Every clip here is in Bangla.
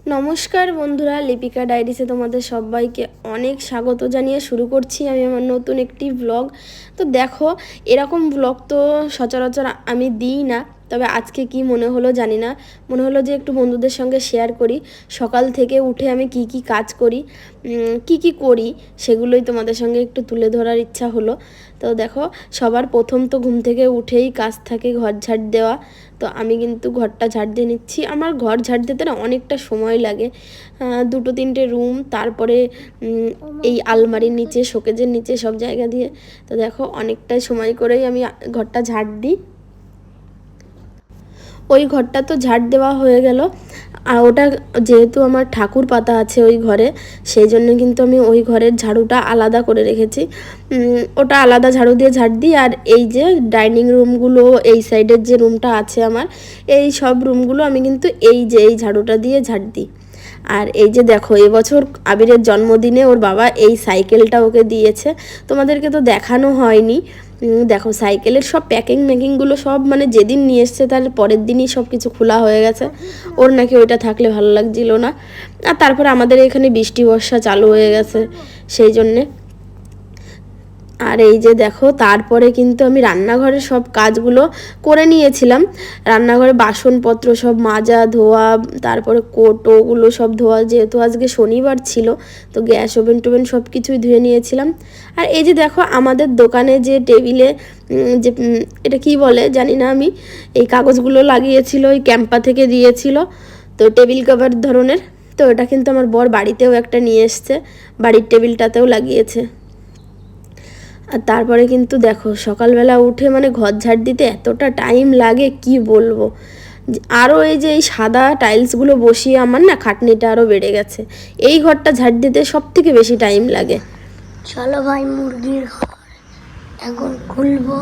নমস্কার বন্ধুরা, লিপিকা ডায়েরিসে তোমাদের সবাইকে অনেক স্বাগত জানিয়ে শুরু করছি আমি আমার নতুন একটি ব্লগ। তো দেখো, এরকম ব্লগ তো সচরাচর আমি দিই না, তবে আজকে কি মনে হলো জানি না, মনে হলো যে একটু বন্ধুদের সঙ্গে শেয়ার করি। সকাল থেকে উঠে আমি কি কি কাজ করি, কি কি করি সেগুলোই তোমাদের সঙ্গে একটু তুলে ধরার ইচ্ছা হলো। তো দেখো, সবার প্রথম তো ঘুম থেকে উঠেই কাজ থাকে ঘর ঝাড় দেওয়া। তো আমি কিন্তু ঘরটা ঝাড় দিয়ে নিচ্ছি। আমার ঘর ঝাড় দিতে না অনেকটা সময় লাগে, দুটো তিনটে রুম, তারপরে এই আলমারির নিচে, শোকেজের নিচে সব জায়গা দিয়ে। তো দেখো, অনেকটাই সময় করেই আমি ঘরটা ঝাড় দিই। ওই ঘরটা তো ঝাড় দেওয়া হয়ে গেল, আর ওটা যেহেতু আমার ঠাকুর পাতা আছে ওই ঘরে, সেই জন্য কিন্তু আমি ওই ঘরের ঝাড়ুটা আলাদা করে রেখেছি। ওটা আলাদা ঝাড়ু দিয়ে ঝাড় দিই। আর এই যে ডাইনিং রুমগুলো, এই সাইডের যে রুমটা আছে আমার, এই সব রুমগুলো আমি কিন্তু এই ঝাড়ুটা দিয়ে ঝাড় দিই। আর এই যে দেখো, এবছর আবিরের জন্মদিনে ওর বাবা এই সাইকেলটা ওকে দিয়েছে, তোমাদেরকে তো দেখানো হয়নি। দেখো, সাইকেলের সব ম্যাকিংগুলো সব মানে যেদিন নিয়ে এসছে তার পরের দিনই সব কিছু খোলা হয়ে গেছে। ওর নাকি ওইটা থাকলে ভালো লাগছিল না। আর তারপরে আমাদের এখানে বৃষ্টি বর্ষা চালু হয়ে গেছে, সেই জন্যে। আর এই যে দেখো, তারপরে কিন্তু আমি রান্নাঘরের সব কাজগুলো করে নিয়েছিলাম। রান্নাঘরে বাসনপত্র সব মাজা ধোয়া, তারপরে কোটোগুলো সব ধোয়া, যেহেতু আজকে শনিবার ছিল, তো গ্যাস ওভেন টোভেন সব কিছুই ধুয়ে নিয়েছিলাম। আর এই যে দেখো, আমাদের দোকানে যে টেবিলে যে এটা কি বলে জানি না আমি, এই কাগজগুলো লাগিয়েছিল, ওই ক্যাম্পা থেকে দিয়েছিল, তো টেবিল কভার ধরনের। তো এটা কিন্তু আমার বর বাড়িতেও একটা নিয়ে এসছে, বাড়ির টেবিলটাতেও লাগিয়েছে। আর তারপরে কিন্তু দেখো, সকালবেলা উঠে মানে ঘর ঝাড় দিতে এতটা টাইম লাগে কি বলবো। আরও এই যে এই সাদা টাইলসগুলো বসিয়ে আমার না খাটনিটা আরও বেড়ে গেছে। এই ঘরটা ঝাড় দিতে সব থেকে বেশি টাইম লাগে। চলো ভাই, মুরগির ঘর এখন খুলবো।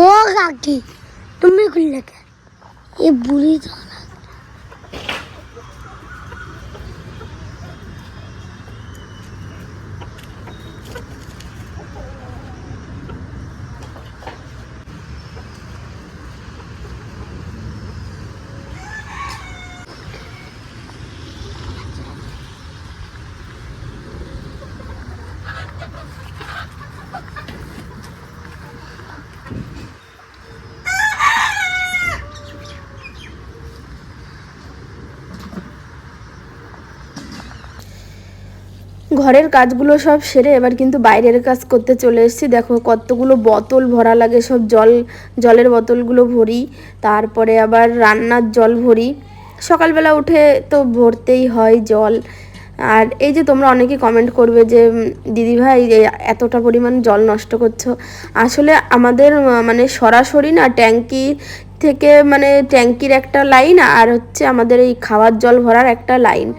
ও কাকি, তুমি খুললে কেন? এ বুড়ি তো ঘরের কাজগুলো সব সেরে এবার কিন্তু বাইরের কাজ করতে চলে এসেছি। দেখো, কতগুলো বোতল ভরা লাগে, সব জলের বোতলগুলো ভরি, তারপরে আবার রান্নার জল ভরি। সকালবেলা উঠে তো ভরতেই হয় জল। আর এই যে তোমরা অনেকে কমেন্ট করবে যে দিদিভাই এতটা পরিমাণ জল নষ্ট করছো। আসলে আমাদের মানে সরাসরি না ট্যাঙ্কি থেকে, মানে ট্যাঙ্কির একটা লাইন, আর হচ্ছে আমাদের এই খাওয়ার জল ভরার একটা লাইন,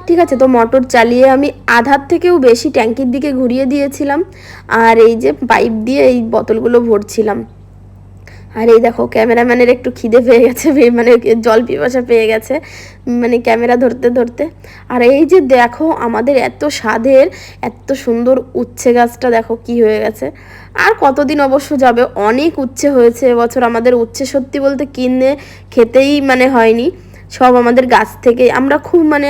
ঠিক আছে। তো মোটর চালিয়ে আমি আধার থেকেও বেশি ট্যাঙ্কির দিকে ঘুরিয়ে দিয়েছিলাম, আর এই যে পাইপ দিয়ে এই বোতলগুলো ভরছিলাম। আর এই দেখো, ক্যামেরাম্যানের একটু খিদে পেয়ে গেছে, মানে জল পিপাসা পেয়ে গেছে, মানে ক্যামেরা ধরতে ধরতে। আর এই যে দেখো, আমাদের এত স্বাদের এত সুন্দর উচ্ছে গাছটা দেখো কি হয়ে গেছে। আর কতদিন অবশ্য যাবে, অনেক উচ্ছে হয়েছে এবছর আমাদের। উচ্ছে সত্যি বলতে কিনে খেতেই মানে হয়নি, সব আমাদের গাছ থেকে। আমরা খুব মানে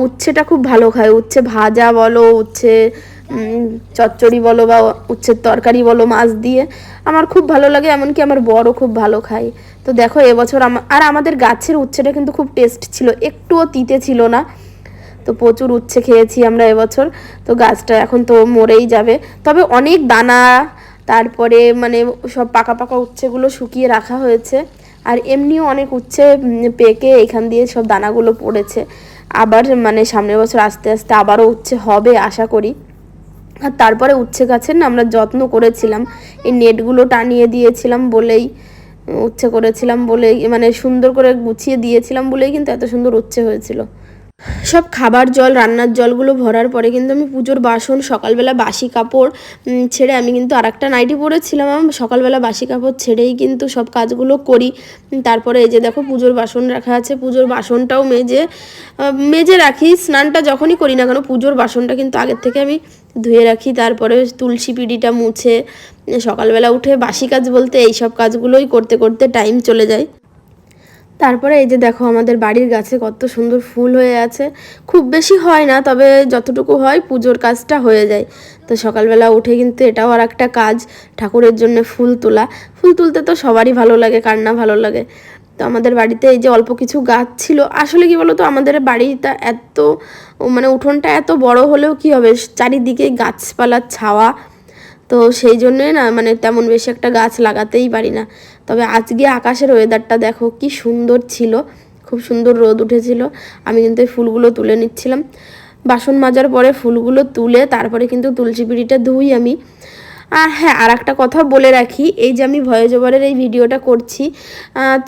উচ্ছেটা খুব ভালো খাই, উচ্ছে ভাজা বলো, উচ্ছে চচ্চড়ি বলো, বা উচ্ছের তরকারি বলো মাছ দিয়ে, আমার খুব ভালো লাগে। এমনকি আমার বড়ও খুব ভালো খায়। তো দেখো, এবছর আর আমাদের গাছের উচ্ছেটা কিন্তু খুব টেস্ট ছিল, একটুও তিতে ছিল না। তো প্রচুর উচ্ছে খেয়েছি আমরা এবছর। তো গাছটা এখন তো মরেই যাবে, তবে অনেক দানা, তারপরে মানে সব পাকা পাকা উচ্ছেগুলো শুকিয়ে রাখা হয়েছে। আর এমনিও অনেক উচ্ছে পেকে এখান দিয়ে সব দানাগুলো পড়েছে। আবার মানে সামনের বছর আস্তে আস্তে আবারও উচ্ছে হবে আশা করি। আর তারপরে উচ্ছে গাছের না আমরা যত্ন করেছিলাম, এই নেটগুলো টানিয়ে দিয়েছিলাম বলেই, উচ্ছে করেছিলাম বলেই, মানে সুন্দর করে গুছিয়ে দিয়েছিলাম বলেই কিন্তু এত সুন্দর উচ্ছে হয়েছিল। সব খাবার জল, রান্নার জলগুলো ভরার পরে কিন্তু আমি পুজোর বাসন, সকালবেলা বাসি কাপড় ছেড়ে, আমি কিন্তু আর একটা নাইটি পরেছিলাম, সকালবেলা বাসি কাপড় ছেড়েই কিন্তু সব কাজগুলো করি। তারপরে এই যে দেখো, পুজোর বাসন রাখা আছে, পুজোর বাসনটাও মেজে রাখি। স্নানটা যখনই করি না কেন, পুজোর বাসনটা কিন্তু আগের থেকে আমি ধুয়ে রাখি। তারপরে তুলসী পিঁড়িটা মুছে সকালবেলা উঠে বাসি কাজ বলতে এই সব কাজগুলোই করতে করতে টাইম চলে যায়। তারপরে এই যে দেখো আমাদের বাড়ির গাছে কত সুন্দর ফুল হয়ে আছে। খুব বেশি হয় না, তবে যতটুকু হয় পুজোর কাজটা হয়ে যায়। তো সকালবেলা উঠে কিন্তু এটাও আর একটা কাজ, ঠাকুরের জন্য ফুল তোলা। ফুল তুলতে তো সবারই ভালো লাগে, কার না ভালো লাগে। তো আমাদের বাড়িতে এই যে অল্প কিছু গাছ ছিল। আসলে কি বলতো, আমাদের বাড়িটা এত মানে উঠোনটা এত বড় হলেও কি হবে, চারিদিকে গাছপালার ছাওয়া। তো সেই জন্যই না মানে তেমন বেশি একটা গাছ লাগাতেই পারি না। তবে আজকে আকাশের ওয়েদারটা দেখো কি সুন্দর ছিল, খুব সুন্দর রোদ উঠেছিল। আমি কিন্তু এই ফুলগুলো তুলে নিচ্ছিলাম। বাসন মাজার পরে ফুলগুলো তুলে তারপরে কিন্তু তুলসী পিঁড়িটা ধুই আমি। আর হ্যাঁ, আর একটা কথা বলে রাখি, এই যে আমি ভয়েস ওভারের এই ভিডিওটা করছি,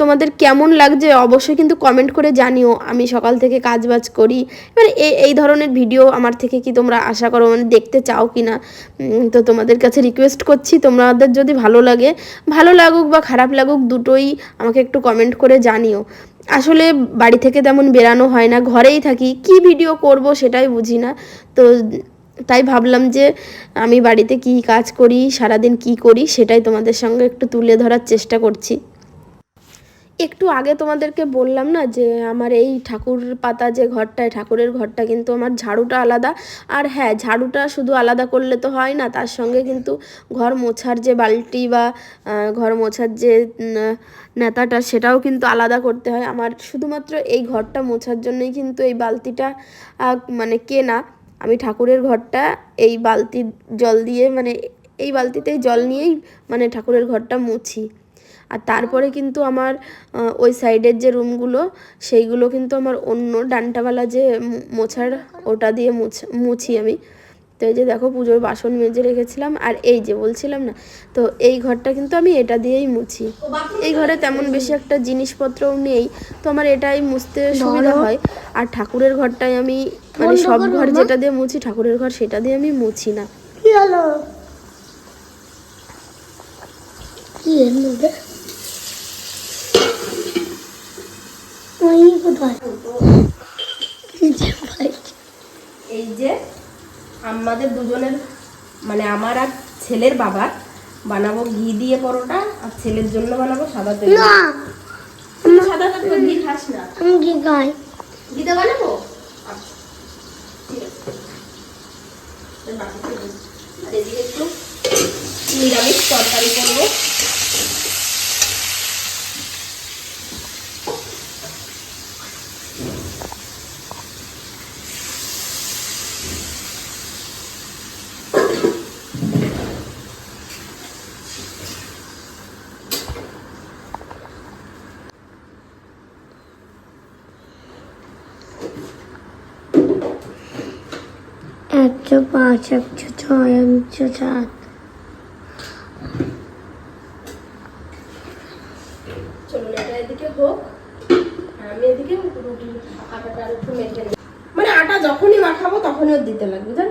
তোমাদের কেমন লাগছে অবশ্যই কিন্তু কমেন্ট করে জানিও। আমি সকাল থেকে কাজবাজ করি, এবার এই ধরনের ভিডিও আমার থেকে কি তোমরা আশা করো, মানে দেখতে চাও কি না। তো তোমাদের কাছে রিকোয়েস্ট করছি, তোমাদের যদি ভালো লাগে, ভালো লাগুক বা খারাপ লাগুক দুটোই আমাকে একটু কমেন্ট করে জানিও। আসলে বাড়ি থেকে তেমন বেরানো হয় না, ঘরেই থাকি, কি ভিডিও করব সেটাই বুঝি না। তো তাই ভাবলাম যে আমি বাড়িতে কি কাজ করি, সারাদিন কি করি, সেটাই তোমাদের সঙ্গে একটু তুলে ধরার চেষ্টা করছি। একটু আগে তোমাদেরকে বললাম না যে আমার এই ঠাকুর পাতা যে ঘরটায়, ঠাকুরের ঘরটা কিন্তু আমার ঝাড়ুটা আলাদা। আর হ্যাঁ, ঝাড়ুটা শুধু আলাদা করলে তো হয় না, তার সঙ্গে কিন্তু ঘর মোছার যে বালতি বা ঘর মোছার যে নেতাটা, সেটাও কিন্তু আলাদা করতে হয় আমার। শুধুমাত্র এই ঘরটা মোছার জন্যই কিন্তু এই বালতিটা মানে কেনা। আমি ঠাকুরের ঘরটা এই বালতির জল দিয়ে, মানে এই বালতিতেই জল নিয়েই মানে ঠাকুরের ঘরটা মুছি। আর তারপরে কিন্তু আমার ওই সাইডের যে রুমগুলো, সেইগুলো কিন্তু আমার অন্য ডান্টাওয়ালা যে মোছার, ওটা দিয়ে মুছি আমি। তো এই যে দেখো পুজোর বাসন মেজে রেখেছিলাম, আর এই যে বলছিলাম না, তো এই ঘরটা কিন্তু আমি এটা দিয়েই মুছি। এই ঘরে তেমন বেশি একটা জিনিসপত্রও নেই, তো আমার এটাই মুছতে সুবিধা হয়। আর ঠাকুরের ঘরটাই আমি মানে সব ঘর যেটা দিয়ে মুছি, ঠাকুরের ঘর সেটা দিয়ে আমি মুছি না। কি হলো? কি এর মধ্যে? ওই কোথায়? এই যে আমাদের দুজনের, মানে আমার আর ছেলের বাবার বানাবো ঘি দিয়ে পরোটা, আর ছেলের জন্য বানাবো সাদা তেল। না, তুই সাদা তেল ঘি খাস না? আমি কি খাই? ঘিতে বানাবো। আচ্ছা, ঠিক আছে। বাকিটা দিই। আর এদিকে একটু নিরামিষ তরকারি করবো। একশো পাঁচ, 106, 107। চলুন এটা এদিকে হোক, আর আমি এদিকে রুটির আটাটা একটু মেখে নিই। মানে আটা যখনই মাখাবো তখনই ওর দিতে লাগবে, জান।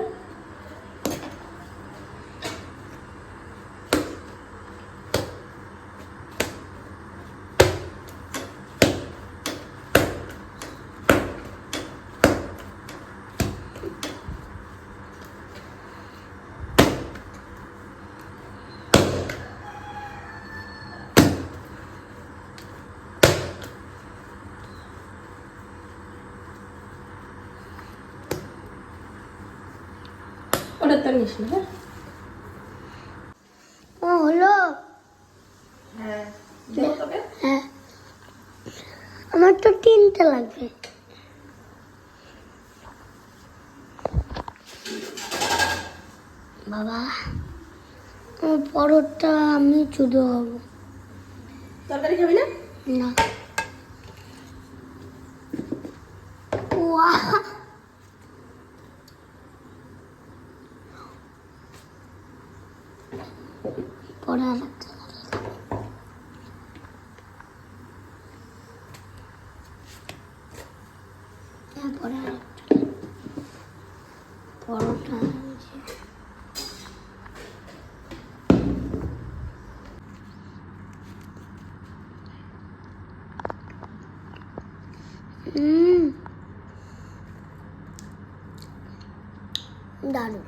ওটা তো নিস না। ও হলো? হ্যাঁ, দেবো তোকে। হ্যাঁ, আমার তো 3টে লাগবে। বাবা, পরোটা আমি শুধু হবো। তরকারি খাবি না? না। ওয়াহ, পরে আরেকটা। পরে আরেকটা পরোটা। দারুণ।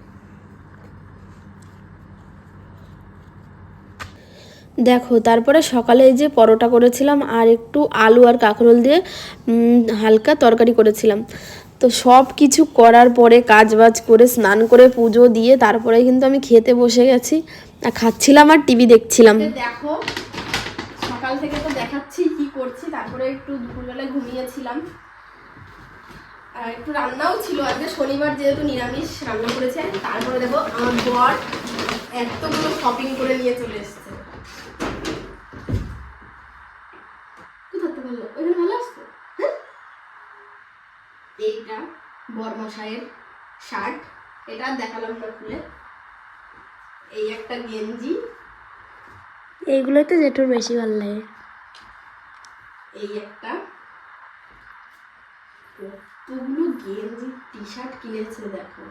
দেখো তারপরে সকালে এই যে পরোটা করেছিলাম আর একটু আলু আর কাঁকরোল দিয়ে হালকা তরকারি করেছিলাম। তো সব কিছু করার পরে কাজবাজ করে স্নান করে পুজো দিয়ে তারপরে কিন্তু আমি খেতে বসে গেছি আর খাচ্ছিলাম আর টিভি দেখছিলাম। দেখো সকাল থেকে তো দেখাচ্ছি কি করছি, তারপরে একটু দুপুরবেলায় ঘুমিয়েছিলাম আর একটু রান্নাও ছিল, আজকে শনিবার যেহেতু নিরামিষ রান্না করেছে। তারপরে দেখো আমার বর এতগুলো শপিং করে নিয়ে চলে এসছে। ওইখানে ভালো আসছে। হ্যাঁ, এইটা বরমশাইয়ের শার্ট, এটা দেখালাম না খুলে। এই একটা গেঞ্জি, এইগুলোই তো জেঠুর বেশি ভালো লাগে। এই একটা, কতগুলো গেঞ্জি টি শার্ট কিনেছে দেখো।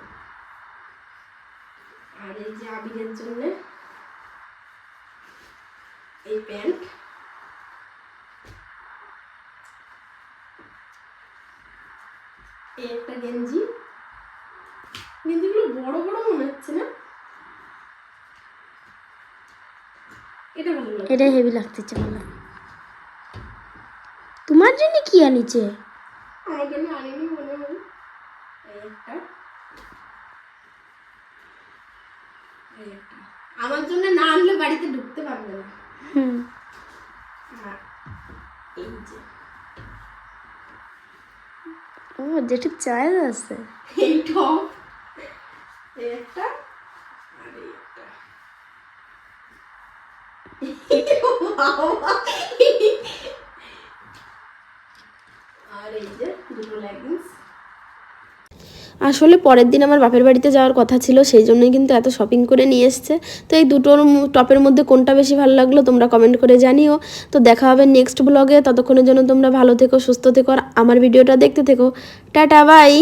আর এই যে আবিরের জন্য এই প্যান্ট, এই একটা গেঞ্জি। গেঞ্জিগুলো বড় বড় মনে হচ্ছে না? এটা ভালো লাগে, এটা হেভি লাগতেছে ভালো। তোমার জন্য কি আনিছে? আমার জন্য আনিনি মনে হয়। এই একটা, এই একটা আমার জন্য না আনলে বাড়িতে ঢুকতে পারবে না। আর এই যে ও যেটা চয়েস আছে। এই টপ, এই একটা, আর এই একটা। আর এই যে দুটো লেগিংস। আসলে পরের দিন আমার বাপের বাড়িতে যাওয়ার কথা ছিল, সেই জন্যই কিন্তু এত শপিং করে নিয়ে এসছে। তো এই দুটোর টপের মধ্যে কোনটা বেশি ভালো লাগলো তোমরা কমেন্ট করে জানিও। তো দেখা হবে নেক্সট ব্লগে, ততক্ষণের জন্য তোমরা ভালো থেকো, সুস্থ থেকো আর আমার ভিডিওটা দেখতে থেকো। Tata bye.